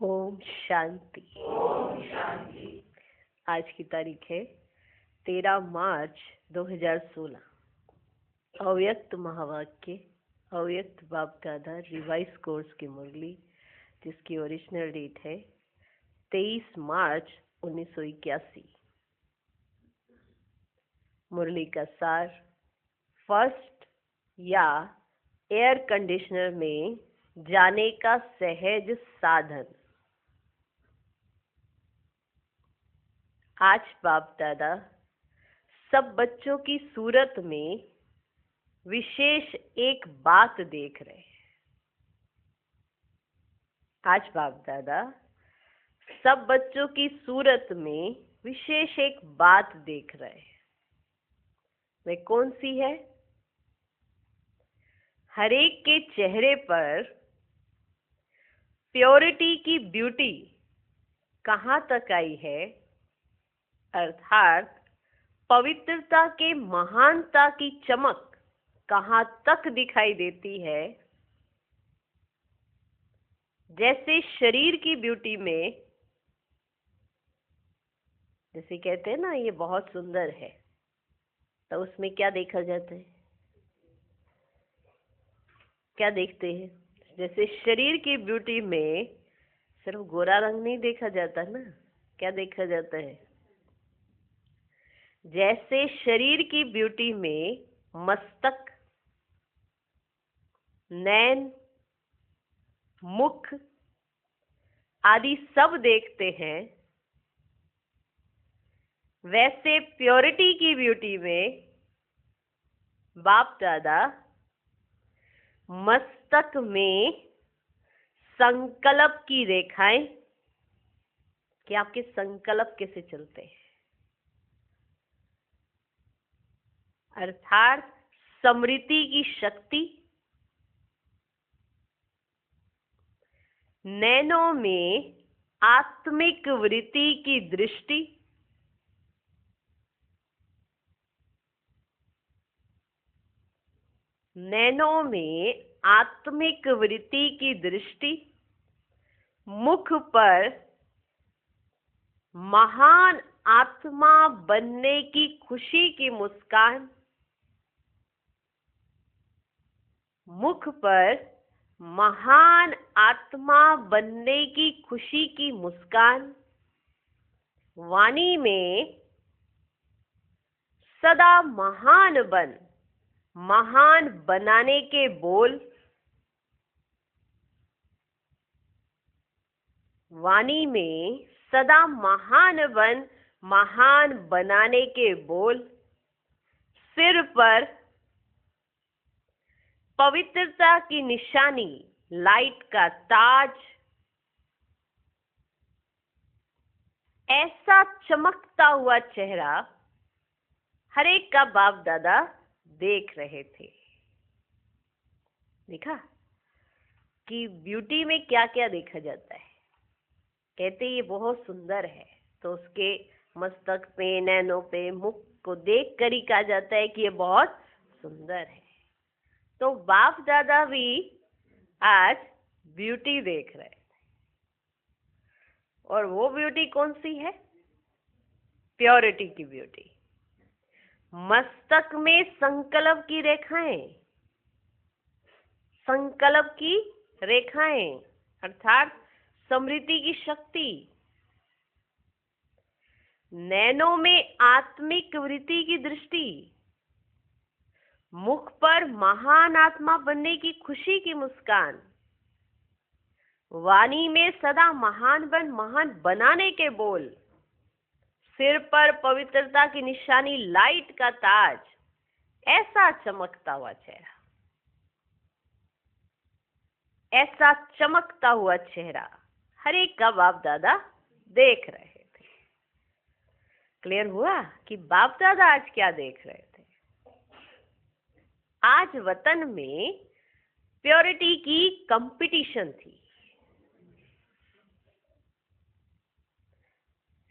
ओम शांति। आज की तारीख है 13 मार्च 2016। अव्यक्त महावाक्य, अव्यक्त बाप दादा रिवाइज कोर्स की मुरली, जिसकी ओरिजिनल डेट है 23 मार्च 1981। मुरली का सार, फर्स्ट या एयर कंडीशनर में जाने का सहज साधन। आज बाप दादा सब बच्चों की सूरत में विशेष एक बात देख रहे हैं। आज बाप दादा सब बच्चों की सूरत में विशेष एक बात देख रहे हैं। वे कौन सी है? हरेक के चेहरे पर प्योरिटी की ब्यूटी कहाँ तक आई है, अर्थात पवित्रता के महानता की चमक कहाँ तक दिखाई देती है। जैसे शरीर की ब्यूटी में, जैसे कहते हैं ना ये बहुत सुंदर है, तो उसमें क्या देखा जाता है, क्या देखते हैं? जैसे शरीर की ब्यूटी में सिर्फ गोरा रंग नहीं देखा जाता ना, क्या देखा जाता है? जैसे शरीर की ब्यूटी में मस्तक, नैन, मुख आदि सब देखते हैं, वैसे प्योरिटी की ब्यूटी में बाप दादा मस्तक में संकल्प की रेखाएं, कि आपके संकल्प कैसे चलते हैं, अर्थात स्मृति की शक्ति। नैनों में आत्मिक वृत्ति की दृष्टि, नैनों में आत्मिक वृत्ति की दृष्टि, मुख पर महान आत्मा बनने की खुशी की मुस्कान, मुख पर महान आत्मा बनने की खुशी की मुस्कान। वाणी में सदा महान बन, महान बनाने के बोल। वाणी में सदा महान बन, महान बनाने के बोल। सिर पर पवित्रता की निशानी, लाइट का ताज। ऐसा चमकता हुआ चेहरा हर एक का बाप दादा देख रहे थे। देखा कि ब्यूटी में क्या क्या देखा जाता है। कहते ये बहुत सुंदर है, तो उसके मस्तक पे, नैनों पे, मुख को देख कर ही कहा जाता है कि ये बहुत सुंदर है। तो बाप दादा भी आज ब्यूटी देख रहे थे, और वो ब्यूटी कौन सी है? प्योरिटी की ब्यूटी। मस्तक में संकल्प की रेखाएं, संकल्प की रेखाएं अर्थात स्मृति की शक्ति। नैनों में आत्मिक वृत्ति की दृष्टि, मुख पर महान आत्मा बनने की खुशी की मुस्कान। वाणी में सदा महान बन, महान बनाने के बोल। सिर पर पवित्रता की निशानी, लाइट का ताज। ऐसा चमकता हुआ चेहरा, ऐसा चमकता हुआ चेहरा हर एक का बाप दादा देख रहे थे। क्लियर हुआ कि बाप दादा आज क्या देख रहे थे? आज वतन में प्योरिटी की कंपटीशन थी।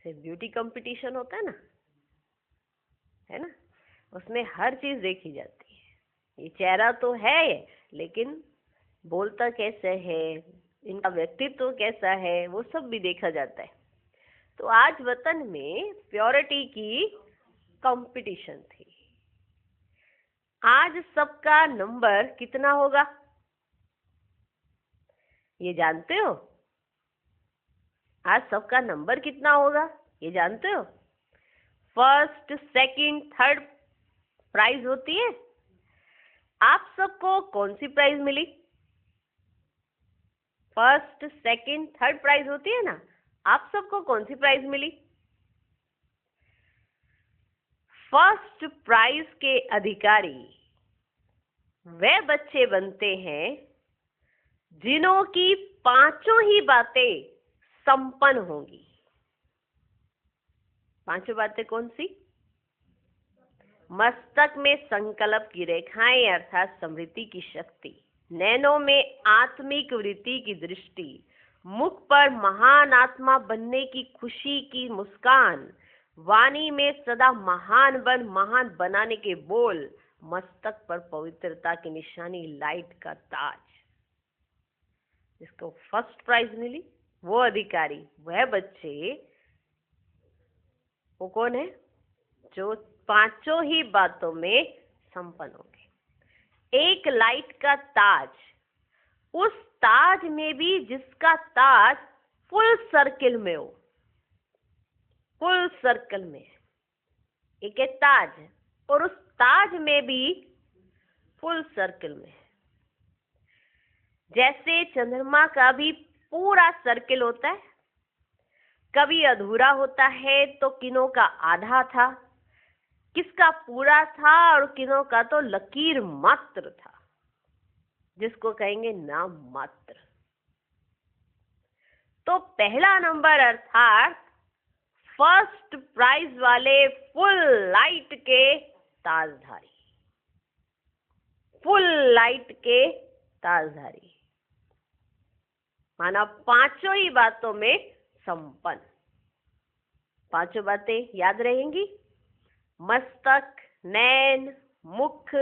ब्यूटी कंपटीशन होता है ना, उसमें हर चीज देखी जाती है। ये चेहरा तो है, लेकिन बोलता कैसे है, इनका व्यक्तित्व कैसा है, वो सब भी देखा जाता है। तो आज वतन में प्योरिटी की कंपटीशन थी। आज सबका नंबर कितना होगा, ये जानते हो? आज सबका नंबर कितना होगा, ये जानते हो? फर्स्ट, सेकंड, थर्ड प्राइज होती है। आप सबको कौन सी प्राइज मिली? फर्स्ट, सेकंड, थर्ड प्राइज होती है ना, आप सबको कौन सी प्राइज मिली? फर्स्ट प्राइज के अधिकारी वे बच्चे बनते हैं जिन्हों की पांचों ही बातें संपन्न होंगी। पांचों बातें कौन सी? मस्तक में संकल्प की रेखाएं अर्थात स्मृति की शक्ति, नैनों में आत्मिक वृत्ति की दृष्टि, मुख पर महान आत्मा बनने की खुशी की मुस्कान, वाणी में सदा महान महान बनाने के बोल, मस्तक पर पवित्रता की निशानी लाइट का ताज। जिसको फर्स्ट प्राइज मिली वो अधिकारी, वह बच्चे, वो कौन है? जो पांचों ही बातों में संपन्न होंगे। एक लाइट का ताज, उस ताज में भी जिसका ताज फुल सर्किल में हो, फुल सर्कल में एक है ताज, और उस ताज में भी फुल सर्कल में। जैसे चंद्रमा का भी पूरा सर्किल होता है, कभी अधूरा होता है तो किनों का आधा था, किसका पूरा था और किनों का तो लकीर मात्र था, जिसको कहेंगे नाम मात्र। तो पहला नंबर अर्थात फर्स्ट प्राइज वाले फुल लाइट के ताजधारी, फुल लाइट के ताजधारी, माना पांचों ही बातों में संपन्न। पांचों बातें याद रहेंगी? मस्तक, नैन, मुख,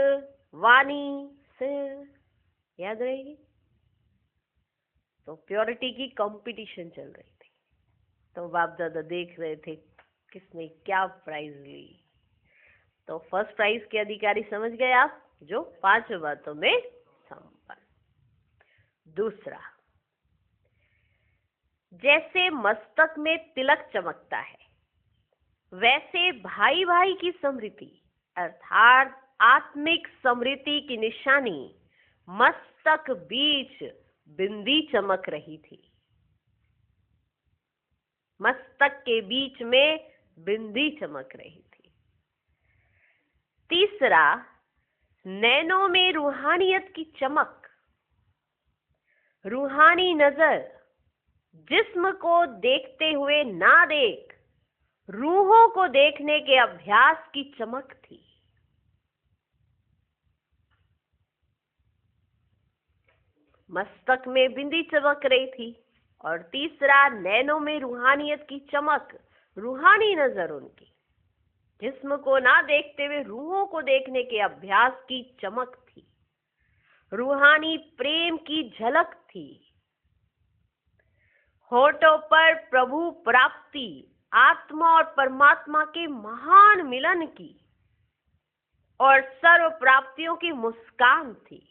वाणी, सिर, याद रहेगी? तो प्योरिटी की कंपटीशन चल रही थी। तो बाप दादा देख रहे थे किसने क्या प्राइज ली। तो फर्स्ट प्राइज के अधिकारी समझ गए आप, जो पांचों बातों में संपन्न। दूसरा, जैसे मस्तक में तिलक चमकता है, वैसे भाई भाई की समृद्धि अर्थात आत्मिक समृद्धि की निशानी मस्तक बीच बिंदी चमक रही थी। मस्तक के बीच में बिंदी चमक रही थी। तीसरा, नैनों में रूहानियत की चमक, रूहानी नजर जिस्म को देखते हुए ना देख, रूहों को देखने के अभ्यास की चमक थी। मस्तक में बिंदी चमक रही थी। और तीसरा, नैनों में रूहानियत की चमक, रूहानी नजर उनकी जिस्म को ना देखते हुए रूहों को देखने के अभ्यास की चमक थी। रूहानी प्रेम की झलक थी। होठों पर प्रभु प्राप्ति, आत्मा और परमात्मा के महान मिलन की और सर्व प्राप्तियों की मुस्कान थी।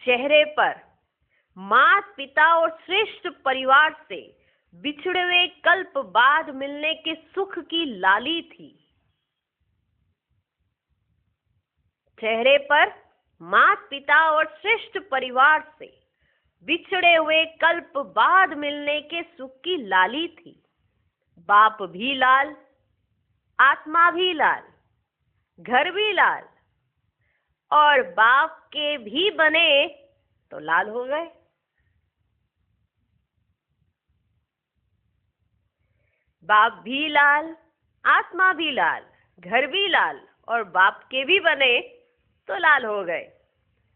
चेहरे पर माता पिता और श्रेष्ठ परिवार से बिछड़े हुए कल्प बाद मिलने के सुख की लाली थी। चेहरे पर माता पिता और श्रेष्ठ परिवार से बिछड़े हुए कल्प बाद मिलने के सुख की लाली थी। बाप भी लाल, आत्मा भी लाल, घर भी लाल, और बाप के भी बने तो लाल हो गए। बाप भी लाल, आत्मा भी लाल, घर भी लाल, और बाप के भी बने तो लाल हो गए।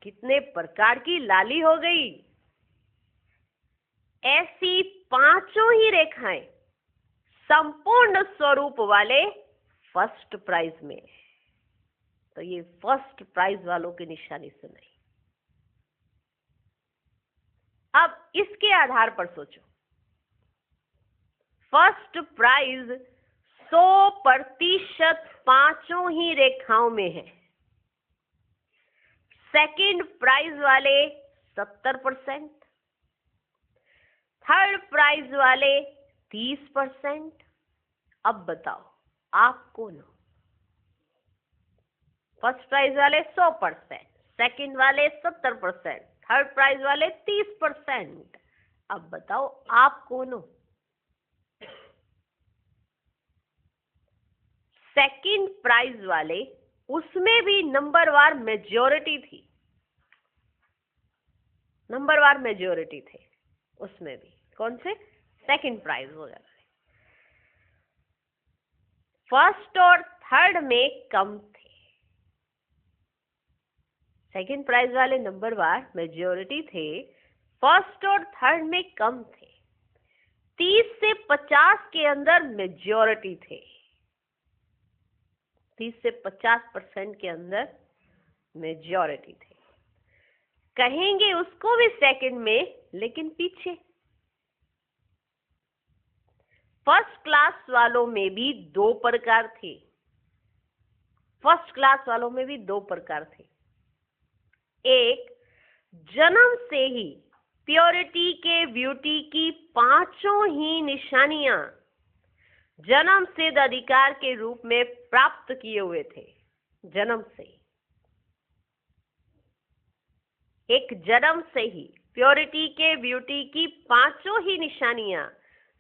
कितने प्रकार की लाली हो गई। ऐसी पांचों ही रेखाएं संपूर्ण स्वरूप वाले फर्स्ट प्राइज में। तो ये फर्स्ट प्राइज वालों की निशानी सुनाई। अब इसके आधार पर सोचो, फर्स्ट प्राइज 100% पांचों ही रेखाओं में है। सेकंड प्राइज वाले 70%, थर्ड प्राइज वाले 30%। अब बताओ आप कौन हो? फर्स्ट प्राइज वाले 100%, सेकंड वाले 70%, थर्ड प्राइज वाले 30%। अब बताओ आप कौन हो? सेकंड प्राइज वाले, उसमें भी नंबरवार मेजॉरिटी थी, नंबरवार मेजॉरिटी थे उसमें भी। कौन से? सेकंड प्राइज वगैरह। फर्स्ट और थर्ड में कम थे। सेकंड प्राइज वाले नंबरवार मेजॉरिटी थे, फर्स्ट और थर्ड में कम थे। 30 से 50 के अंदर मेजॉरिटी थे, 30 से 50% के अंदर मेजॉरिटी थे। कहेंगे उसको भी सेकंड में, लेकिन पीछे। फर्स्ट क्लास वालों में भी दो प्रकार थे, फर्स्ट क्लास वालों में भी दो प्रकार थे। एक, जन्म से ही प्योरिटी के ब्यूटी की पांचों ही निशानियां जन्म सिद्ध अधिकार के रूप में प्राप्त किए हुए थे, जन्म से ही। एक, जन्म से ही प्योरिटी के ब्यूटी की पांचों ही निशानियां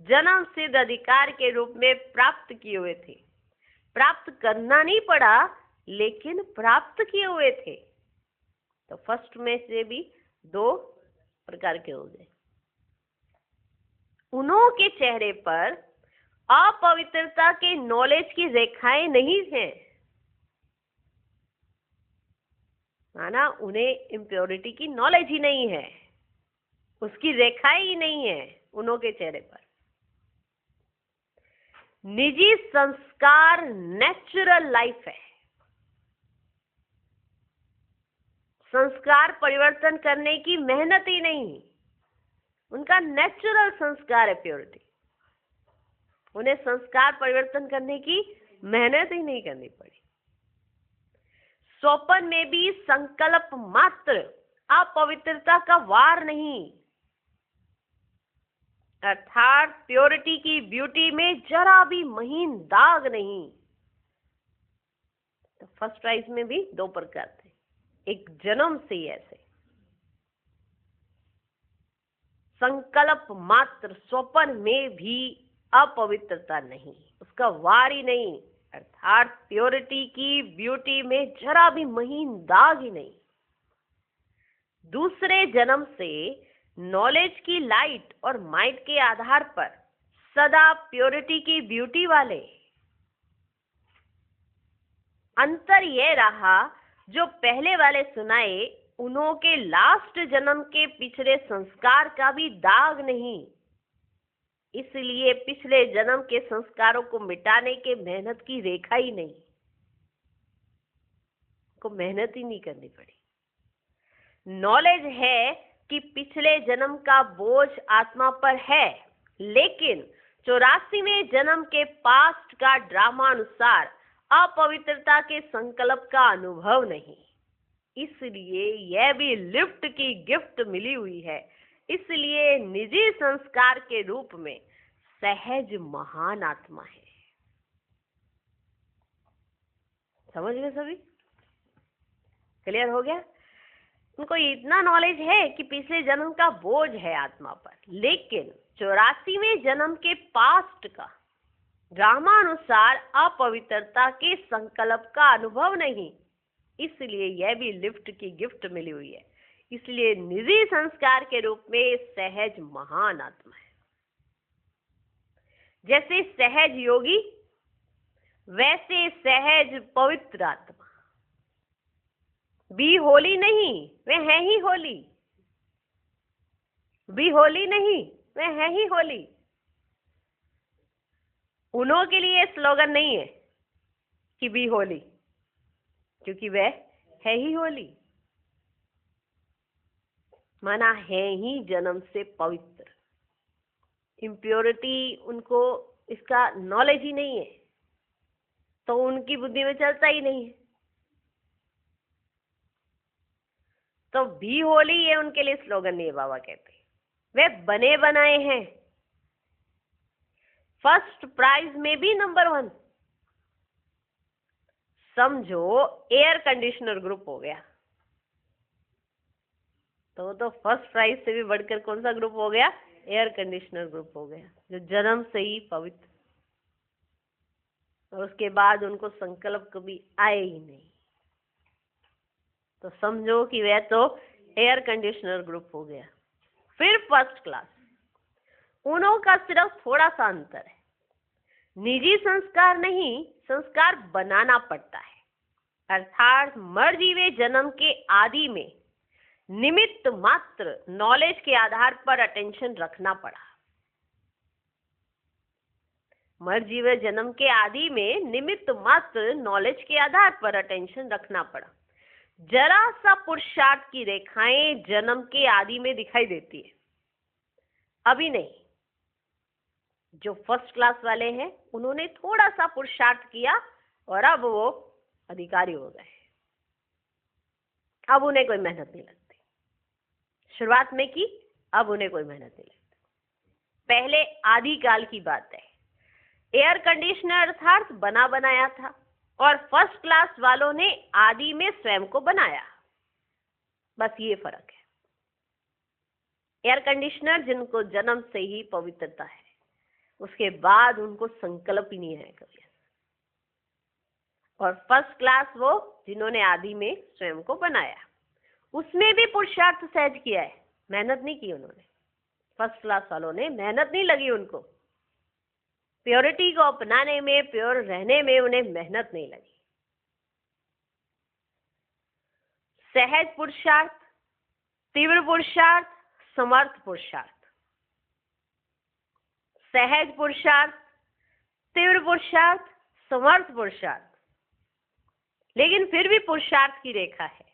जन्म सिद्ध अधिकार के रूप में प्राप्त किए हुए थे। प्राप्त करना नहीं पड़ा, लेकिन प्राप्त किए हुए थे। तो फर्स्ट में से भी दो प्रकार के हो गए। उन्हों के चेहरे पर अपवित्रता के नॉलेज की रेखाएं नहीं हैं, माना उन्हें इम्प्योरिटी की नॉलेज ही नहीं है, उसकी रेखाएं ही नहीं है उन्हों के चेहरे पर। निजी संस्कार नेचुरल लाइफ है, संस्कार परिवर्तन करने की मेहनत ही नहीं, उनका नेचुरल संस्कार है प्योरिटी। उन्हें संस्कार परिवर्तन करने की मेहनत ही नहीं करनी पड़ी। स्वपन में भी संकल्प मात्र, अपवित्रता का वार नहीं, अर्थात प्योरिटी की ब्यूटी में जरा भी महीन दाग नहीं। तो फर्स्ट प्राइज में भी दो प्रकार थे, एक जन्म से ही ऐसे संकल्प मात्र, स्वपन में भी अपवित्रता नहीं, उसका वार ही नहीं, अर्थात प्योरिटी की ब्यूटी में जरा भी महीन दाग ही नहीं। दूसरे जन्म से नॉलेज की लाइट और माइट के आधार पर सदा प्योरिटी की ब्यूटी वाले। अंतर यह रहा, जो पहले वाले सुनाए, उन्हों के लास्ट जन्म के पिछले संस्कार का भी दाग नहीं, इसलिए पिछले जन्म के संस्कारों को मिटाने के मेहनत की रेखा ही नहीं, को मेहनत ही नहीं करनी पड़ी। नॉलेज है कि पिछले जन्म का बोझ आत्मा पर है, लेकिन 84वें जन्म के पास्ट का ड्रामा अनुसार अपवित्रता के संकल्प का अनुभव नहीं, इसलिए यह भी लिफ्ट की गिफ्ट मिली हुई है। इसलिए निजी संस्कार के रूप में सहज महान आत्मा है। समझ गए सभी? क्लियर हो गया? उनको इतना नॉलेज है कि पिछले जन्म का बोझ है आत्मा पर, लेकिन 84वें जन्म के पास्ट का ड्रामा अनुसार अपवित्रता के संकल्प का अनुभव नहीं, इसलिए यह भी लिफ्ट की गिफ्ट मिली हुई है। इसलिए निजी संस्कार के रूप में सहज महान आत्मा है। जैसे सहज योगी, वैसे सहज पवित्र आत्मा। बी होली नहीं, वे है ही होली। बी होली नहीं, वे है ही होली। उन्हों के लिए स्लोगन नहीं है कि बी होली, क्योंकि वह है ही होली, माना है ही जन्म से पवित्र। इम्प्योरिटी उनको इसका नॉलेज ही नहीं है, तो उनकी बुद्धि में चलता ही नहीं है। तो भी होली ये उनके लिए स्लोगन नहीं है। बाबा कहते हैं वे बने बनाए हैं, फर्स्ट प्राइज में भी नंबर 1। समझो एयर कंडीशनर ग्रुप हो गया, तो फर्स्ट प्राइज से भी बढ़कर कौन सा ग्रुप हो गया? एयर कंडीशनर ग्रुप हो गया, जो जन्म से ही पवित्र, और उसके बाद उनको संकल्प कभी आए ही नहीं। तो समझो कि वह तो एयर कंडीशनर ग्रुप हो गया। फिर फर्स्ट क्लास, उन्हों का सिर्फ थोड़ा सा अंतर है, निजी संस्कार नहीं, संस्कार बनाना पड़ता है। अर्थात मर जीवे जन्म के आदि में निमित्त मात्र नॉलेज के आधार पर अटेंशन रखना पड़ा। मर जीवे जन्म के आदि में निमित्त मात्र नॉलेज के आधार पर अटेंशन रखना पड़ा। जरा सा पुरुषार्थ की रेखाएं जन्म के आदि में दिखाई देती है, अभी नहीं। जो फर्स्ट क्लास वाले हैं उन्होंने थोड़ा सा पुरुषार्थ किया और अब वो अधिकारी हो गए। अब उन्हें कोई मेहनत नहीं लगती, शुरुआत में की, अब उन्हें कोई मेहनत नहीं लगती। पहले आदिकाल की बात है, एयर कंडीशनर अर्थात बना बनाया था, और फर्स्ट क्लास वालों ने आदि में स्वयं को बनाया। बस ये फर्क है। एयर कंडीशनर जिनको जन्म से ही पवित्रता है, उसके बाद उनको संकल्प ही नहीं है कभी। और फर्स्ट क्लास वो जिन्होंने आदि में स्वयं को बनाया, उसमें भी पुरुषार्थ सहज किया है, मेहनत नहीं की उन्होंने। फर्स्ट क्लास वालों ने मेहनत नहीं लगी, उनको प्योरिटी को अपनाने में, प्योर रहने में उन्हें मेहनत नहीं लगी। सहज पुरुषार्थ, तीव्र पुरुषार्थ, समर्थ पुरुषार्थ। सहज पुरुषार्थ, तीव्र पुरुषार्थ, समर्थ पुरुषार्थ, लेकिन फिर भी पुरुषार्थ की रेखा है।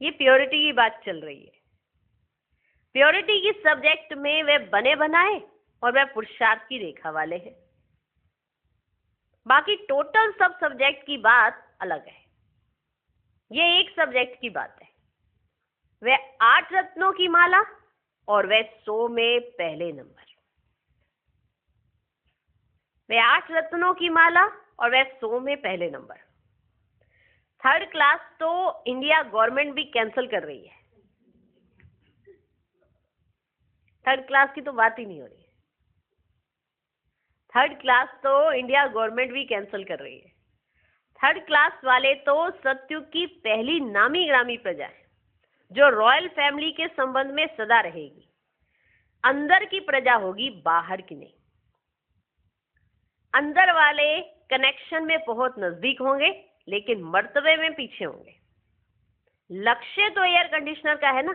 ये प्योरिटी की बात चल रही है। प्योरिटी की सब्जेक्ट में वे बने बनाए और वह पुरुषार्थ की रेखा वाले हैं। बाकी टोटल सब सब्जेक्ट की बात अलग है। ये एक सब्जेक्ट की बात है। वह 8 रत्नों की माला और वह 100 में पहले नंबर। वह 8 रत्नों की माला और वह 100 में पहले नंबर। थर्ड क्लास तो इंडिया गवर्नमेंट भी कैंसिल कर रही है। थर्ड क्लास की तो बात ही नहीं हो रही है। थर्ड क्लास तो इंडिया गवर्नमेंट भी कैंसिल कर रही है। थर्ड क्लास वाले तो सतयुग की पहली नामी ग्रामी प्रजा है, जो रॉयल फैमिली के संबंध में सदा रहेगी। अंदर की प्रजा होगी, बाहर की नहीं। अंदर वाले कनेक्शन में बहुत नजदीक होंगे, लेकिन मर्तबे में पीछे होंगे। लक्ष्य तो एयर कंडीशनर का है ना।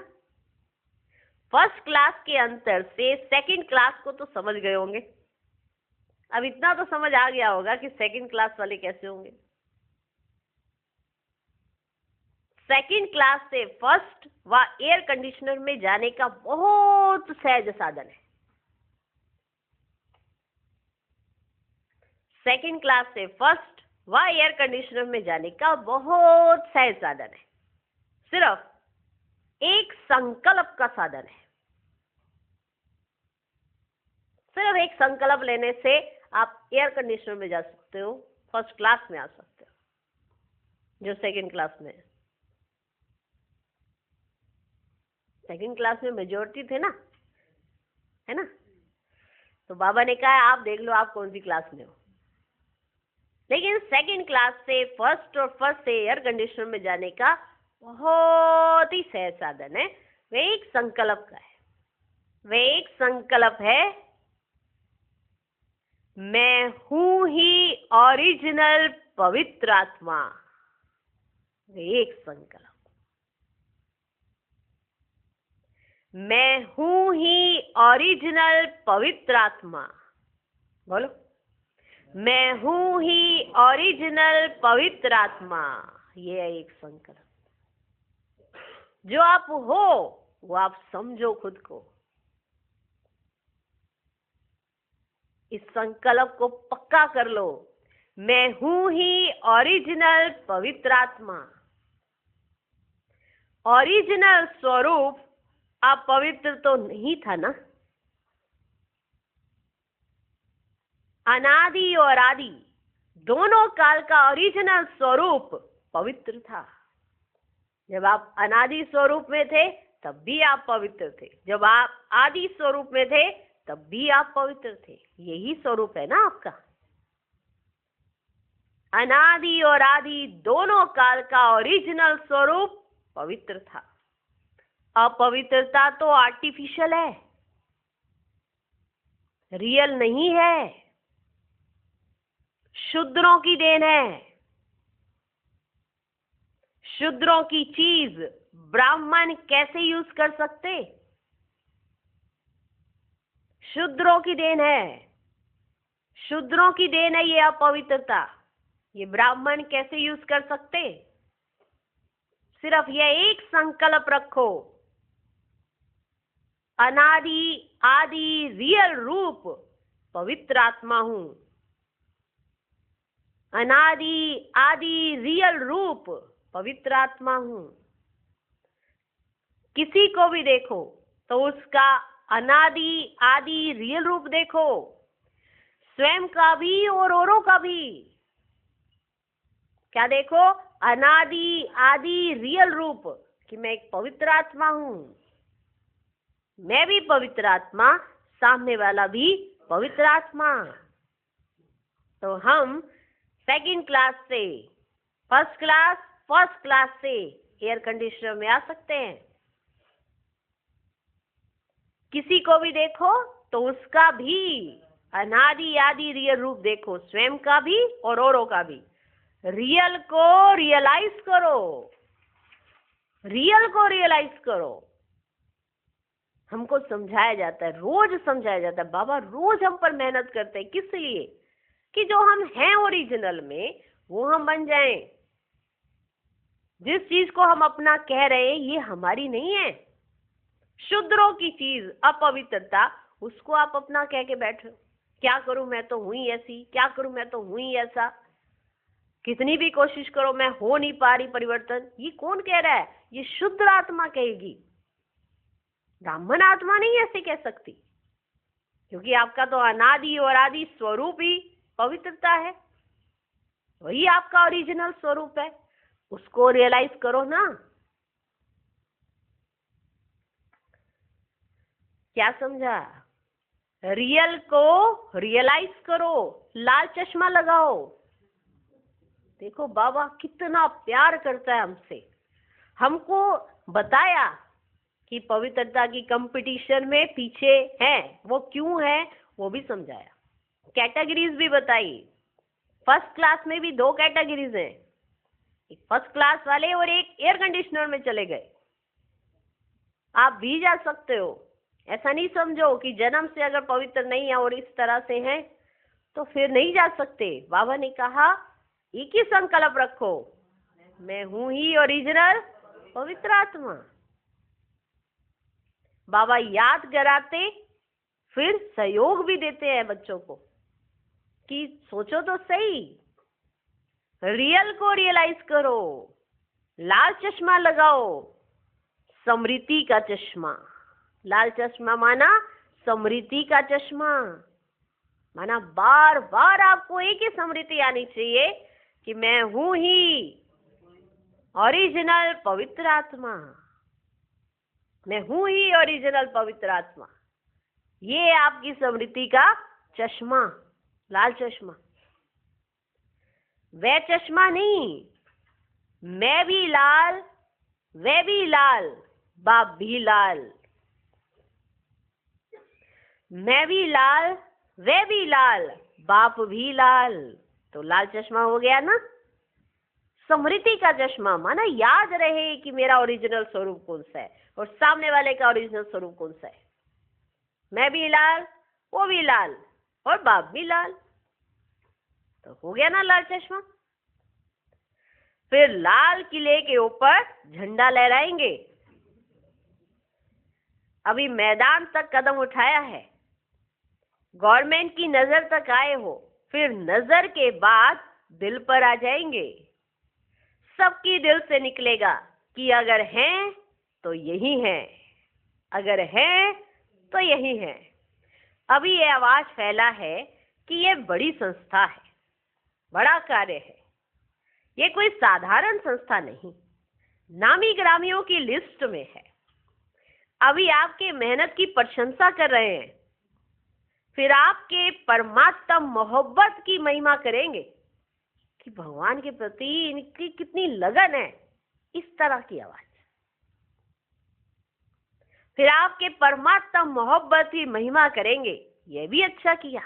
फर्स्ट क्लास के अंतर से सेकंड क्लास को तो समझ गए होंगे। अब इतना तो समझ आ गया होगा कि सेकंड क्लास वाले कैसे होंगे। सेकंड क्लास से फर्स्ट व एयर कंडीशनर में जाने का बहुत सहज साधन है। सेकंड क्लास से फर्स्ट व एयर कंडीशनर में जाने का बहुत सहज साधन है। सिर्फ एक संकल्प का साधन है। सिर्फ एक संकल्प लेने से आप एयर कंडीशनर में जा सकते हो, फर्स्ट क्लास में आ सकते हो, जो सेकंड क्लास में है। सेकंड क्लास में मेजॉरिटी थे ना, है ना। तो बाबा ने कहा आप देख लो आप कौन सी क्लास में हो। लेकिन सेकंड क्लास से फर्स्ट और फर्स्ट से एयर कंडीशनर में जाने का बहुत ही सहज साधन है। वे एक संकल्प का है। वे एक संकल्प है, मैं हूं ही ओरिजिनल पवित्र आत्मा। वे एक संकल्प, मैं हूं ही ओरिजिनल पवित्र आत्मा। बोलो, मैं हूं ही ओरिजिनल पवित्र आत्मा। ये है एक संकल्प। जो आप हो वो आप समझो खुद को। इस संकल्प को पक्का कर लो, मैं हूं ही ओरिजिनल पवित्र आत्मा। ओरिजिनल स्वरूप अपवित्र तो नहीं था ना। अनादि और आदि दोनों काल का ओरिजिनल स्वरूप पवित्र था। जब आप अनादि स्वरूप में थे तब भी आप पवित्र थे, जब आप आदि स्वरूप में थे तब भी आप पवित्र थे। यही स्वरूप है ना आपका। अनादि और आदि दोनों काल का ओरिजिनल स्वरूप पवित्र था। अपवित्रता तो आर्टिफिशियल है, रियल नहीं है, शूद्रों की देन है। शूद्रों की चीज ब्राह्मण कैसे यूज कर सकते? शूद्रों की देन है, शूद्रों की देन है ये अपवित्रता। ये ब्राह्मण कैसे यूज कर सकते? सिर्फ ये एक संकल्प रखो, अनादि आदि रियल रूप पवित्र आत्मा हूं। अनादि आदि रियल रूप पवित्र आत्मा हूं। किसी को भी देखो तो उसका अनादि आदि रियल रूप देखो, स्वयं का भी और औरों का भी। क्या देखो? अनादि आदि रियल रूप कि मैं एक पवित्र आत्मा हूं। मैं भी पवित्र आत्मा, सामने वाला भी पवित्र आत्मा। तो हम सेकंड क्लास से फर्स्ट क्लास से एयर कंडीशनर में आ सकते हैं। किसी को भी देखो तो उसका भी अनादि आदि रियल रूप देखो, स्वयं का भी और औरों का भी। रियल को रियलाइज करो, रियल को रियलाइज करो। हमको समझाया जाता है, रोज समझाया जाता है, बाबा रोज हम पर मेहनत करते हैं। किस लिए? कि जो हम हैं ओरिजिनल में वो हम बन जाएं। जिस चीज को हम अपना कह रहे हैं ये हमारी नहीं है, शूद्रों की चीज अपवित्रता, उसको आप अपना कह के बैठो। क्या करूं, मैं तो हुई ऐसी, क्या करूं, मैं तो हुई ऐसा। कितनी भी कोशिश करो मैं हो नहीं पा रही परिवर्तन। ये कौन कह रहा है? ये शुद्ध आत्मा कहेगी, ब्राह्मण आत्मा नहीं ऐसे कह सकती। क्योंकि आपका तो अनादि और आदि स्वरूप ही पवित्रता है, वही आपका ओरिजिनल स्वरूप है। उसको रियलाइज करो ना। क्या समझा? रियल को रियलाइज करो, लाल चश्मा लगाओ। देखो बाबा कितना प्यार करता है हमसे। हमको बताया कि पवित्रता की कंपटीशन में पीछे है, वो क्यों है वो भी समझाया, कैटेगरीज भी बताई। फर्स्ट क्लास में भी 2 कैटेगरीज हैं, एक फर्स्ट क्लास वाले और एक एयर कंडीशनर में चले गए। आप भी जा सकते हो। ऐसा नहीं समझो कि जन्म से अगर पवित्र नहीं है और इस तरह से हैं तो फिर नहीं जा सकते। बाबा ने कहा एक ही संकल्प रखो, मैं हूं ही ओरिजिनल पवित्र आत्मा। बाबा याद कराते फिर सहयोग भी देते हैं बच्चों को कि सोचो तो सही, रियल को रियलाइज करो, लाल चश्मा लगाओ, स्मृति का चश्मा। लाल चश्मा माना स्मृति का चश्मा, माना बार बार आपको एक ही स्मृति आनी चाहिए कि मैं हूं ही ओरिजिनल पवित्र आत्मा, मैं हूं ही ओरिजिनल पवित्र आत्मा। ये आपकी स्मृति का चश्मा, लाल चश्मा। वह चश्मा नहीं, मैं भी लाल, वह भी लाल, बाप भी लाल। मैं भी लाल, वह भी लाल, बाप भी लाल। तो लाल चश्मा हो गया ना। स्मृति का चश्मा माना याद रहे कि मेरा ओरिजिनल स्वरूप कौन सा है और सामने वाले का ओरिजिनल स्वरूप कौन सा है। मैं भी लाल, वो भी लाल और बाप भी लाल। तो हो गया ना लाल चश्मा। फिर लाल किले के ऊपर झंडा लहराएंगे। अभी मैदान तक कदम उठाया है, गवर्नमेंट की नजर तक आए हो, फिर नजर के बाद दिल पर आ जाएंगे। सबकी दिल से निकलेगा कि अगर हैं तो यही है, अगर है तो यही है। अभी ये आवाज फैला है कि ये बड़ी संस्था है, बड़ा कार्य है, ये कोई साधारण संस्था नहीं, नामी ग्रामियों की लिस्ट में है। अभी आपके मेहनत की प्रशंसा कर रहे हैं, फिर आपके परमात्मा मोहब्बत की महिमा करेंगे कि भगवान के प्रति इनकी कितनी लगन है। इस तरह की आवाज। फिर आपके परमात्मा मोहब्बत की महिमा करेंगे, यह भी अच्छा किया,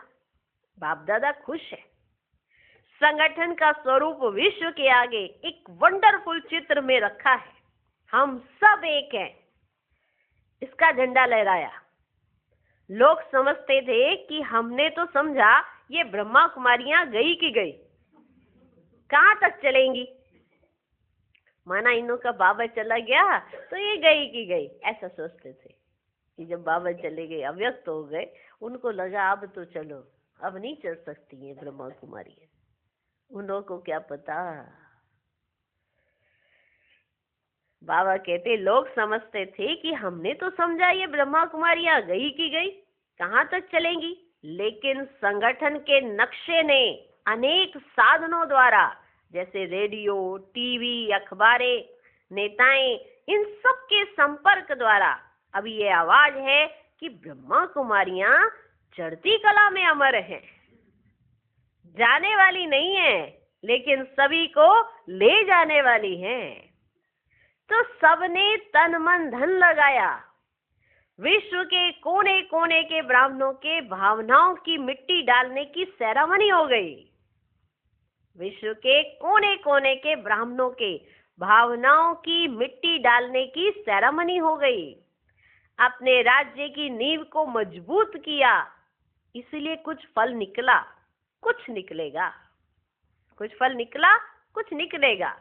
बाप दादा खुश है। संगठन का स्वरूप विश्व के आगे एक वंडरफुल चित्र में रखा है, हम सब एक हैं। इसका झंडा लहराया। लोग समझते थे कि हमने तो समझा ये ब्रह्मा कुमारियां गई की गई, कहां तक चलेंगी, माना इनों का बाबा चला गया तो ये गई की गई, ऐसा सोचते थे। कि जब बाबा चले गए, अव्यक्त हो गए, उनको लगा अब तो चलो, अब नहीं चल सकती है ब्रह्मा कुमारियां। उन लोगों को क्या पता। बाबा कहते लोग समझते थे कि हमने तो समझा ये ब्रह्मा कुमारियां गई की गई, कहां तक चलेंगी, लेकिन संगठन के नक्शे ने अनेक साधनों द्वारा, जैसे रेडियो, टीवी, अखबारें, नेताएं, इन सब के संपर्क द्वारा अभी ये आवाज है कि ब्रह्मा कुमारियां चढ़ती कला में अमर हैं, जाने वाली नहीं है, लेकिन सभी को ले जाने वाली हैं। तो सबने तन मन धन लगाया। विश्व के कोने कोने के ब्राह्मणों के भावनाओं की मिट्टी डालने की सेरेमनी हो गई। विश्व के कोने कोने के ब्राह्मणों के भावनाओं की मिट्टी डालने की सेरेमनी हो गई। अपने राज्य की नींव को मजबूत किया, इसलिए कुछ फल निकला, कुछ निकलेगा, कुछ फल निकला, कुछ निकलेगा।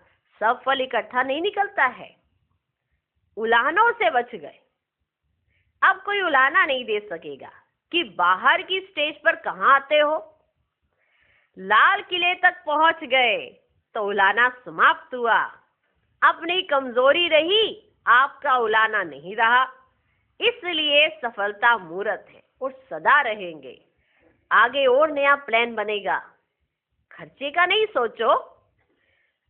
सब फल इकट्ठा नहीं निकलता है। उलाहनों से बच गए। अब कोई उलाहना नहीं दे सकेगा कि बाहर की स्टेज पर कहां आते हो। लाल किले तक पहुंच गए तो उलाहना समाप्त हुआ। अपनी कमजोरी रही, आपका उलाहना नहीं रहा, इसलिए सफलता मूर्त है और सदा रहेंगे। आगे और नया प्लान बनेगा। खर्चे का नहीं सोचो,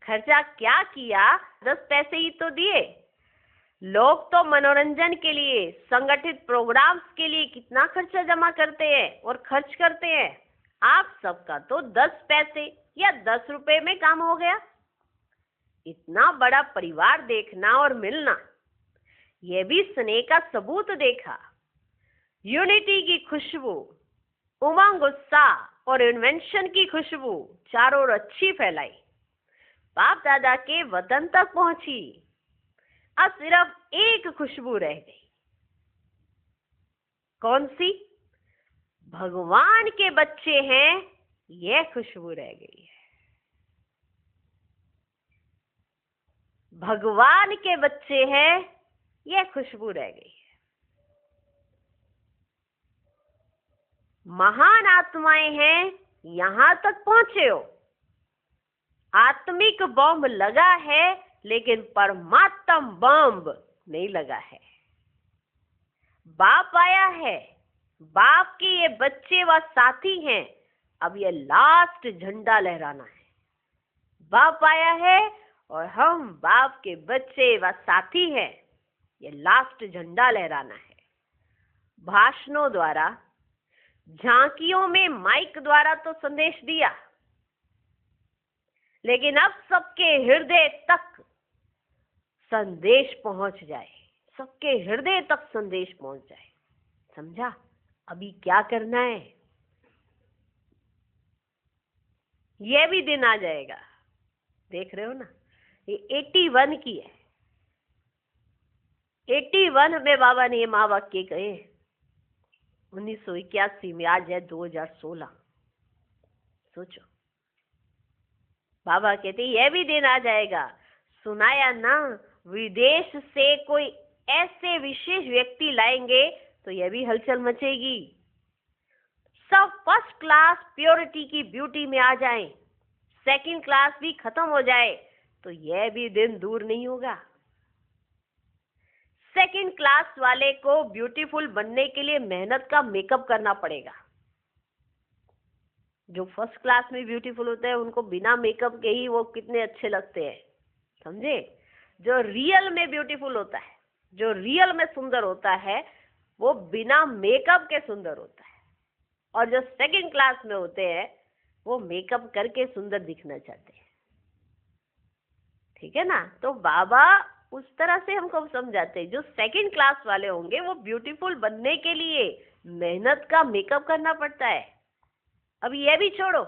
खर्चा क्या किया, 10 पैसे ही तो दिए। लोग तो मनोरंजन के लिए, संगठित प्रोग्राम्स के लिए कितना खर्चा जमा करते हैं और खर्च करते हैं। आप सबका तो 10 पैसे या 10 रुपए में काम हो गया। इतना बड़ा परिवार देखना और मिलना, यह भी स्नेह का सबूत देखा। यूनिटी की खुशबू, उमंग, उत्साह और इन्वेंशन की खुशबू चारों ओर अच्छी फैलाई, बाप दादा के वतन तक पहुंची। अब सिर्फ एक खुशबू रह गई। कौन सी? भगवान के बच्चे हैं, यह खुशबू रह गई है। भगवान के बच्चे हैं, यह खुशबू रह गई है। महान आत्माएं हैं, यहां तक पहुंचे हो। आत्मिक बॉम्ब लगा है, लेकिन परमात्म बॉम्ब नहीं लगा है। बाप आया है, बाप के ये बच्चे व साथी हैं। अब ये लास्ट झंडा लहराना है। बाप आया है और हम बाप के बच्चे व साथी हैं। ये लास्ट झंडा लहराना है। भाषणों द्वारा, झांकियों में माइक द्वारा तो संदेश दिया, लेकिन अब सबके हृदय तक संदेश पहुंच जाए, सबके हृदय तक संदेश पहुंच जाए। समझा? अभी क्या करना है? यह भी दिन आ जाएगा। देख रहे हो ना, ये 81 की है। 81 में बाबा ने ये महावाक्य कहे। 1981 में, आज है 2016। सोचो, बाबा कहते यह भी दिन आ जाएगा, सुनाया ना, विदेश से कोई ऐसे विशेष व्यक्ति लाएंगे तो यह भी हलचल मचेगी। सब फर्स्ट क्लास प्योरिटी की ब्यूटी में आ जाएं, सेकंड क्लास भी खत्म हो जाए तो यह भी दिन दूर नहीं होगा। सेकंड क्लास वाले को ब्यूटीफुल बनने के लिए मेहनत का मेकअप करना पड़ेगा। जो फर्स्ट क्लास में ब्यूटीफुल होते हैं उनको बिना मेकअप के ही वो कितने अच्छे लगते हैं, समझे। जो रियल में ब्यूटीफुल होता है, जो रियल में सुंदर होता है, वो बिना मेकअप के सुंदर होता है। और जो सेकंड क्लास में होते हैं वो मेकअप करके सुंदर दिखना चाहते हैं, ठीक है ना। तो बाबा उस तरह से हमको समझाते हैं, जो सेकंड क्लास वाले होंगे वो ब्यूटीफुल बनने के लिए मेहनत का मेकअप करना पड़ता है। अब ये भी छोड़ो,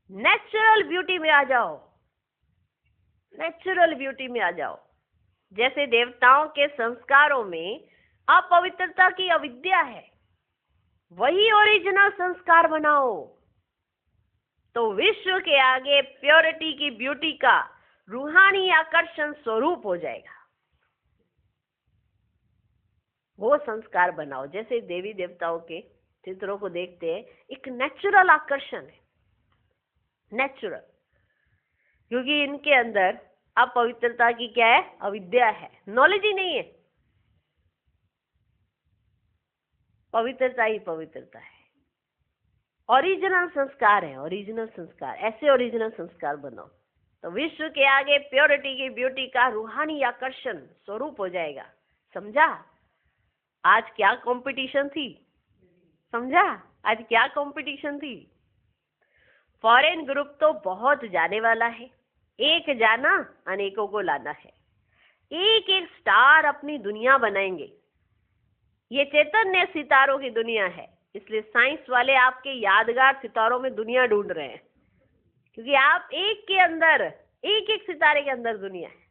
नेचुरल ब्यूटी में आ जाओ, नेचुरल ब्यूटी में आ जाओ। जैसे देवताओं के संस्कारों में अपवित्रता की अविद्या है, वही ओरिजिनल संस्कार बनाओ तो विश्व के आगे प्योरिटी की ब्यूटी का रूहानी आकर्षण स्वरूप हो जाएगा। वो संस्कार बनाओ। जैसे देवी देवताओं के चित्रों को देखते हैं, एक नेचुरल आकर्षण है, नेचुरल, क्योंकि इनके अंदर अपवित्रता की क्या है, अविद्या है, नॉलेज ही नहीं है। पवित्रता ही पवित्रता है, ओरिजिनल संस्कार है, ओरिजिनल संस्कार। ऐसे ओरिजिनल संस्कार बनाओ तो विश्व के आगे प्योरिटी की ब्यूटी का रूहानी आकर्षण स्वरूप हो जाएगा। समझा आज क्या कंपटीशन थी, समझा आज क्या कंपटीशन थी। फॉरेन ग्रुप तो बहुत जाने वाला है, एक जाना अनेकों को लाना है। एक एक स्टार अपनी दुनिया बनाएंगे। ये चैतन्य सितारों की दुनिया है, इसलिए साइंस वाले आपके यादगार सितारों में दुनिया ढूंढ रहे हैं, क्योंकि आप एक के अंदर, एक एक सितारे के अंदर दुनिया है,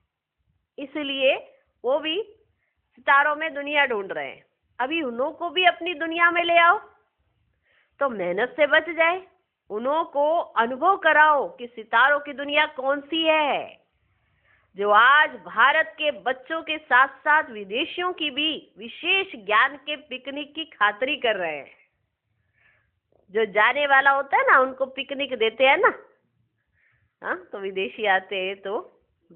इसलिए वो भी सितारों में दुनिया ढूंढ रहे हैं। अभी उन्हों को भी अपनी दुनिया में ले आओ तो मेहनत से बच जाए। उन्हों को अनुभव कराओ कि सितारों की दुनिया कौन सी है, जो आज भारत के बच्चों के साथ साथ विदेशियों की भी विशेष ज्ञान के पिकनिक की खातिरी कर रहे हैं। जो जाने वाला होता है ना, उनको पिकनिक देते हैं ना, हाँ, तो विदेशी आते हैं तो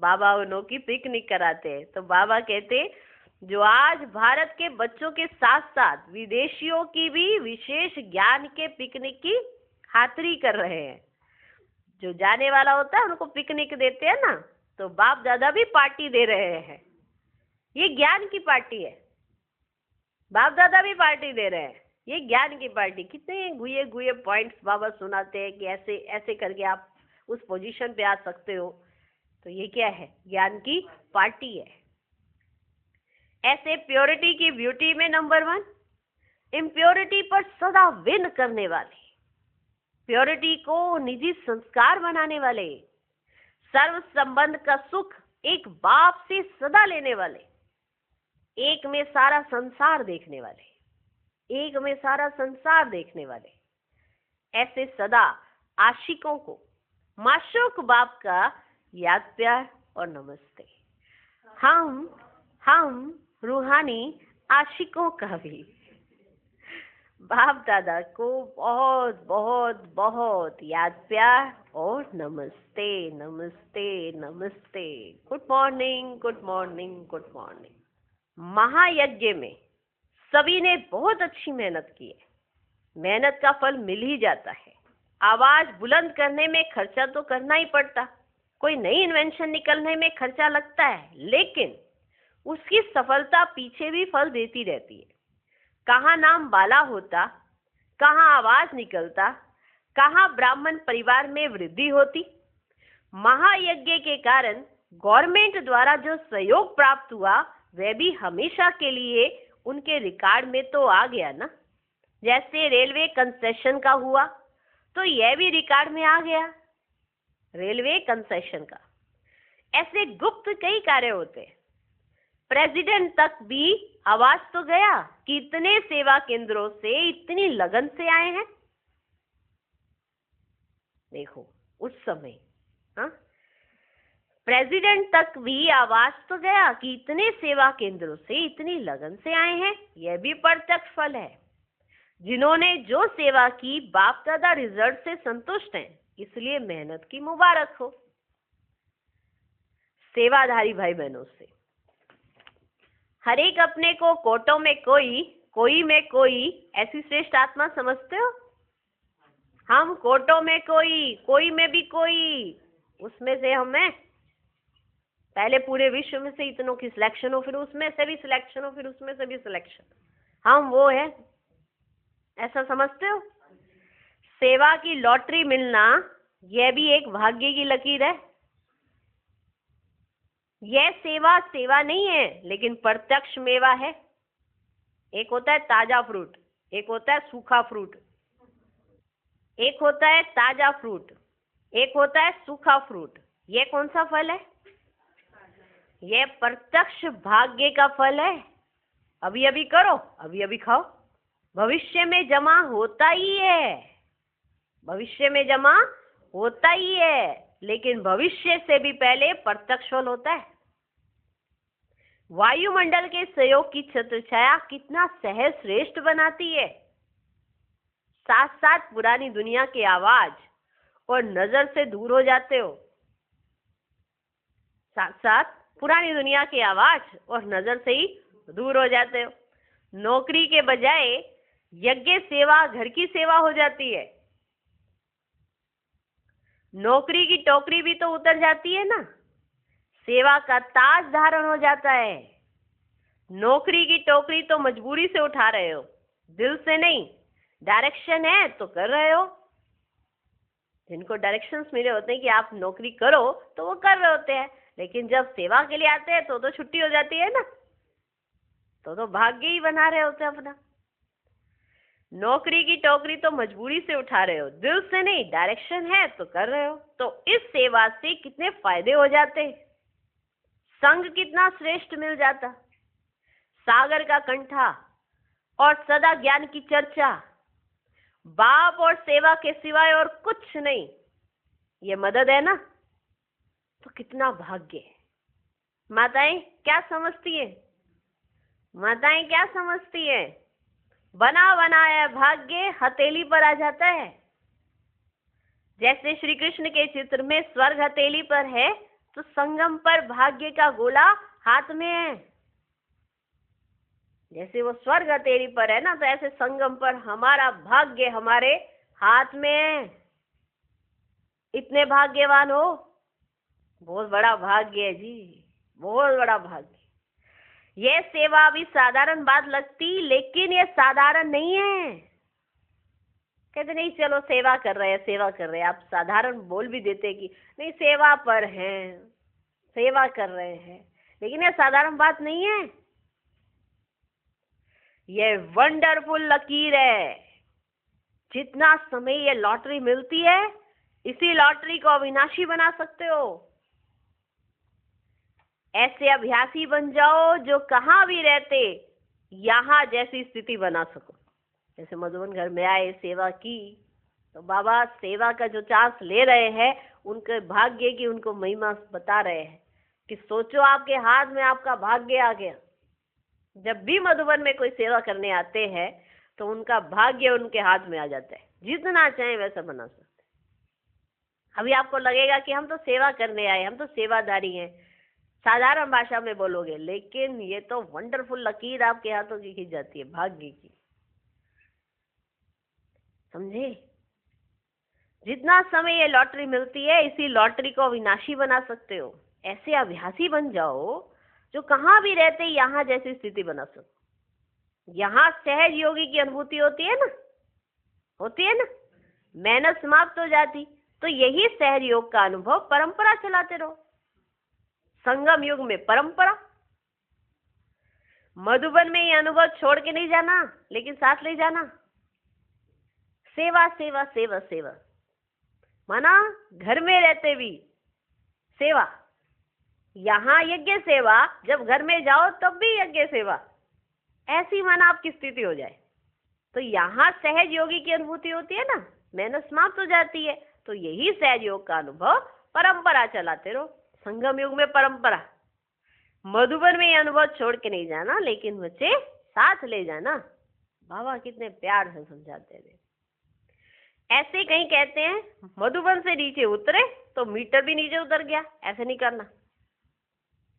बाबा उन्हों की पिकनिक कराते हैं। तो बाबा कहते जो आज भारत के बच्चों के साथ साथ विदेशियों की भी विशेष ज्ञान के पिकनिक की खातिरी कर रहे हैं। जो जाने वाला होता है उनको पिकनिक देते हैं ना, तो बाप दादा भी पार्टी दे रहे हैं। ये ज्ञान की पार्टी है, बाप दादा भी पार्टी दे रहे हैं, ये ज्ञान की पार्टी। कितने गुए गुए पॉइंट्स बाबा सुनाते हैं कि ऐसे ऐसे करके आप उस पोजीशन पे आ सकते हो। तो ये क्या है, ज्ञान की पार्टी है। ऐसे प्योरिटी की ब्यूटी में नंबर 1, इम्प्योरिटी पर सदा विन करने वाले, प्योरिटी को निजी संस्कार बनाने वाले, सर्व संबंध का सुख एक बाप से सदा लेने वाले, एक में सारा संसार देखने वाले, एक में सारा संसार देखने वाले, ऐसे सदा आशिकों को माशूक बाप का याद प्यार और नमस्ते। हम रूहानी आशिकों का भी बाप दादा को बहुत बहुत बहुत याद प्यार और नमस्ते नमस्ते नमस्ते। Good morning good morning good morning. महायज्ञ में सभी ने बहुत अच्छी मेहनत की है, मेहनत का फल मिल ही जाता है। आवाज बुलंद करने में खर्चा तो करना ही पड़ता, कोई नई इन्वेंशन निकलने में खर्चा लगता है, लेकिन उसकी सफलता पीछे भी फल देती रहती है। कहाँ नाम बाला होता, कहाँ आवाज निकलता, कहाँ ब्राह्मण परिवार में वृद्धि होती। महायज्ञ के कारण गवर्नमेंट द्वारा जो सहयोग प्राप्त हुआ वह भी हमेशा के लिए उनके रिकॉर्ड में तो आ गया ना। जैसे रेलवे कंसेशन का हुआ तो यह भी रिकॉर्ड में आ गया, रेलवे कंसेशन का। ऐसे गुप्त कई कार्य होते हैं। प्रेसिडेंट तक भी आवाज तो गया कि इतने सेवा केंद्रों से इतनी लगन से आए हैं। देखो उस समय। हाँ, प्रेसिडेंट तक भी आवाज तो गया कि इतने सेवा केंद्रों से इतनी लगन से आए हैं, यह भी प्रत्यक्ष फल है। जिन्होंने जो सेवा की बाप दादा रिजल्ट से संतुष्ट हैं, इसलिए मेहनत की मुबारक हो। सेवाधारी भाई बहनों से हर एक अपने को कोटों में कोई में कोई ऐसी श्रेष्ठ आत्मा समझते हो? हम कोटों में कोई में भी कोई, उसमें से हमें पहले पूरे विश्व में से इतनों की सिलेक्शन हो, फिर उसमें से भी सिलेक्शन हो, फिर उसमें से भी सिलेक्शन, हम वो है, ऐसा समझते हो? सेवा की लॉटरी मिलना यह भी एक भाग्य की लकीर है। यह सेवा नहीं है, लेकिन प्रत्यक्ष मेवा है। एक होता है ताजा फ्रूट, एक होता है सूखा फ्रूट। एक होता है ताजा फ्रूट, एक होता है सूखा फ्रूट। यह कौन सा फल है? यह प्रत्यक्ष भाग्य का फल है। अभी अभी करो, अभी अभी खाओ, भविष्य में जमा होता ही है, भविष्य में जमा होता ही है, लेकिन भविष्य से भी पहले प्रत्यक्ष फल होता है। वायुमंडल के सहयोग की छत्र छाया कितना सहज श्रेष्ठ बनाती है। साथ साथ पुरानी दुनिया की आवाज और नजर से दूर हो जाते हो। साथ साथ पुरानी दुनिया की आवाज और नजर से ही दूर हो जाते हो। नौकरी के बजाय यज्ञ सेवा घर की सेवा हो जाती है। नौकरी की टोकरी भी तो उतर जाती है ना, सेवा का ताज धारण हो जाता है। नौकरी की टोकरी तो मजबूरी से उठा रहे हो, दिल से नहीं। डायरेक्शन है तो कर रहे हो। जिनको डायरेक्शंस मिले होते हैं कि आप नौकरी करो, तो वो कर रहे होते हैं, लेकिन जब सेवा के लिए आते हैं तो छुट्टी हो जाती है ना, तो भाग्य ही बना रहे होते हैं अपना। नौकरी की टोकरी तो मजबूरी से उठा रहे हो, दिल से नहीं। डायरेक्शन है तो कर रहे हो। तो इस सेवा से कितने फायदे हो जाते, संग कितना श्रेष्ठ मिल जाता, सागर का कंठा और सदा ज्ञान की चर्चा, बाप और सेवा के सिवाय और कुछ नहीं। ये मदद है ना, तो कितना भाग्य है। माताएं क्या समझती है? माताएं क्या समझती है? बना बनाया भाग्य हथेली पर आ जाता है। जैसे श्री कृष्ण के चित्र में स्वर्ग हथेली पर है, तो संगम पर भाग्य का गोला हाथ में है। जैसे वो स्वर्ग हथेली पर है ना, तो ऐसे संगम पर हमारा भाग्य हमारे हाथ में है। इतने भाग्यवान हो, बहुत बड़ा भाग्य है जी, बहुत बड़ा भाग्य। यह सेवा भी साधारण बात लगती, लेकिन ये साधारण नहीं है। कहते नहीं चलो सेवा कर रहे हैं, सेवा कर रहे हैं। आप साधारण बोल भी देते कि नहीं सेवा पर हैं, सेवा कर रहे हैं, लेकिन ये साधारण बात नहीं है। यह वंडरफुल लकीर है। जितना समय ये लॉटरी मिलती है, इसी लॉटरी को अविनाशी बना सकते हो। ऐसे अभ्यासी बन जाओ जो कहाँ भी रहते यहाँ जैसी स्थिति बना सको। जैसे मधुबन घर में आए, सेवा की, तो बाबा सेवा का जो चांस ले रहे हैं, उनके भाग्य की उनको महिमा बता रहे हैं कि सोचो आपके हाथ में आपका भाग्य आ गया। जब भी मधुबन में कोई सेवा करने आते हैं तो उनका भाग्य उनके हाथ में आ जाता है, जितना चाहे वैसा बना सकते। अभी आपको लगेगा कि हम तो सेवा करने आए, हम तो सेवादारी हैं, साधारण भाषा में बोलोगे, लेकिन ये तो वंडरफुल लकीर आपके हाथों की खींच जाती है, भाग्य की। समझे? जितना समय ये लॉटरी मिलती है, इसी लॉटरी को अविनाशी बना सकते हो। ऐसे अभ्यासी बन जाओ जो कहाँ भी रहते यहाँ जैसी स्थिति बना सको। यहाँ सहज योगी की अनुभूति होती है ना, होती है ना। मेहनत समाप्त हो जाती, तो यही सहज योग का अनुभव परंपरा चलाते रहो। संगम युग में परंपरा। मधुबन में ये अनुभव छोड़ के नहीं जाना, लेकिन साथ ले जाना। सेवा सेवा सेवा सेवा, माना घर में रहते भी सेवा, यहाँ यज्ञ सेवा, जब घर में जाओ तब भी यज्ञ सेवा। ऐसी माना आपकी स्थिति हो जाए, तो यहाँ सहज योगी की अनुभूति होती है ना, मेहनत समाप्त हो जाती है, तो यही सहज योग का अनुभव परंपरा चलाते रहो। संगम युग में परंपरा, मधुबन में ये अनुभव छोड़ के नहीं जाना, लेकिन बच्चे साथ ले जाना। बाबा कितने प्यार से समझाते थे। ऐसे कहीं कहते हैं मधुबन से नीचे उतरे तो मीटर भी नीचे उतर गया, ऐसे नहीं करना।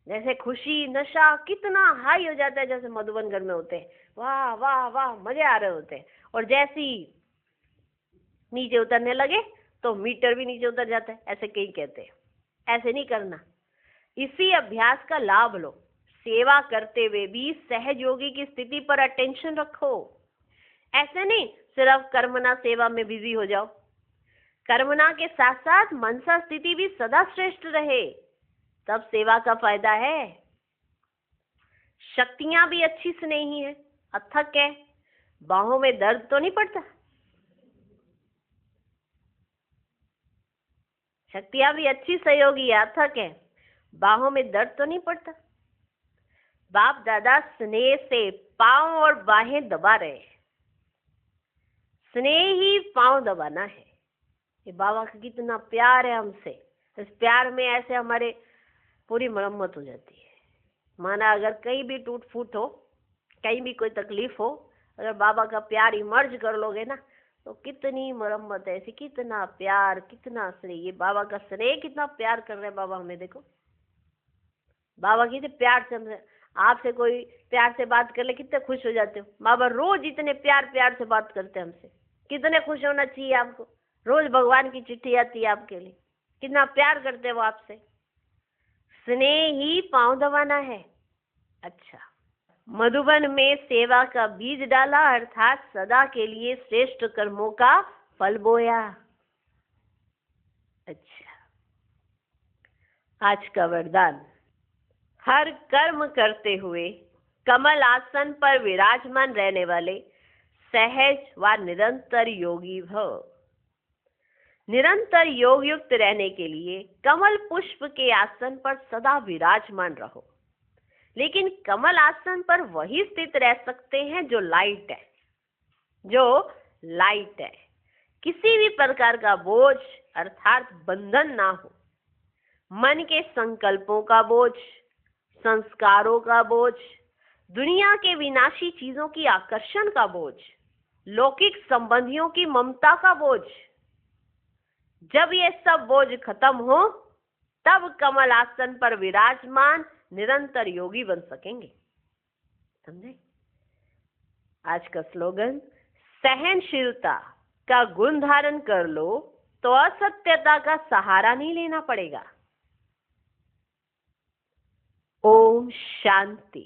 जैसे खुशी नशा कितना हाई हो जाता है जैसे मधुबन घर में होते हैं, वाह वाह वाह मजे आ रहे होते हैं, और जैसी नीचे उतरने लगे तो मीटर भी नीचे उतर जाता है, ऐसे कई कहते हैं। ऐसे नहीं करना। इसी अभ्यास का लाभ लो। सेवा करते हुए भी सहज योगी की स्थिति पर अटेंशन रखो। ऐसे नहीं सिर्फ कर्मणा सेवा में बिजी हो जाओ। कर्मणा के साथ साथ मनसा स्थिति भी सदा श्रेष्ठ रहे, तब सेवा का फायदा है। शक्तियां भी अच्छी स्नेही है, अथक है, बाहों में दर्द तो नहीं पड़ता। शक्तियां भी अच्छी सहयोगी है, अथक है, बाहों में दर्द तो नहीं पड़ता। बाप दादा स्नेह से पांव और बाहें दबा रहे हैं। स्नेह ही पांव दबाना है। ये बाबा का कितना प्यार है हमसे। इस प्यार में ऐसे हमारे पूरी मरम्मत हो जाती है। माना अगर कहीं भी टूट फूट हो, कहीं भी कोई तकलीफ हो, अगर बाबा का प्यार इमर्ज कर लोगे ना, तो कितनी मरम्मत है ऐसी, कितना प्यार, कितना स्नेह। ये बाबा का स्नेह, कितना प्यार कर रहे हैं बाबा हमें। देखो बाबा कितने प्यार से हमसे, आपसे कोई प्यार से बात कर ले कितने खुश हो जाते हो। बाबा रोज इतने प्यार प्यार से बात करते हैं हमसे, कितने खुश होना चाहिए आपको। रोज भगवान की चिट्ठी आती है आपके लिए, कितना प्यार करते हैं वो आपसे। स्नेह ही पांव दबाना है। अच्छा, मधुबन में सेवा का बीज डाला, अर्थात सदा के लिए श्रेष्ठ कर्मों का फल बोया। अच्छा, आज का वरदान, हर कर्म करते हुए कमल आसन पर विराजमान रहने वाले सहज व निरंतर योगी भव। निरंतर योग युक्त रहने के लिए कमल पुष्प के आसन पर सदा विराजमान रहो। लेकिन कमल आसन पर वही स्थित रह सकते हैं जो लाइट है, जो लाइट है। किसी भी प्रकार का बोझ अर्थात बंधन ना हो। मन के संकल्पों का बोझ, संस्कारों का बोझ, दुनिया के विनाशी चीजों की आकर्षण का बोझ, लौकिक संबंधियों की ममता का बोझ। जब ये सब बोझ खत्म हो, तब कमल आसन पर विराजमान निरंतर योगी बन सकेंगे। समझे? आज का स्लोगन, सहनशीलता का गुण धारण कर लो तो असत्यता का सहारा नहीं लेना पड़ेगा। ओम शांति।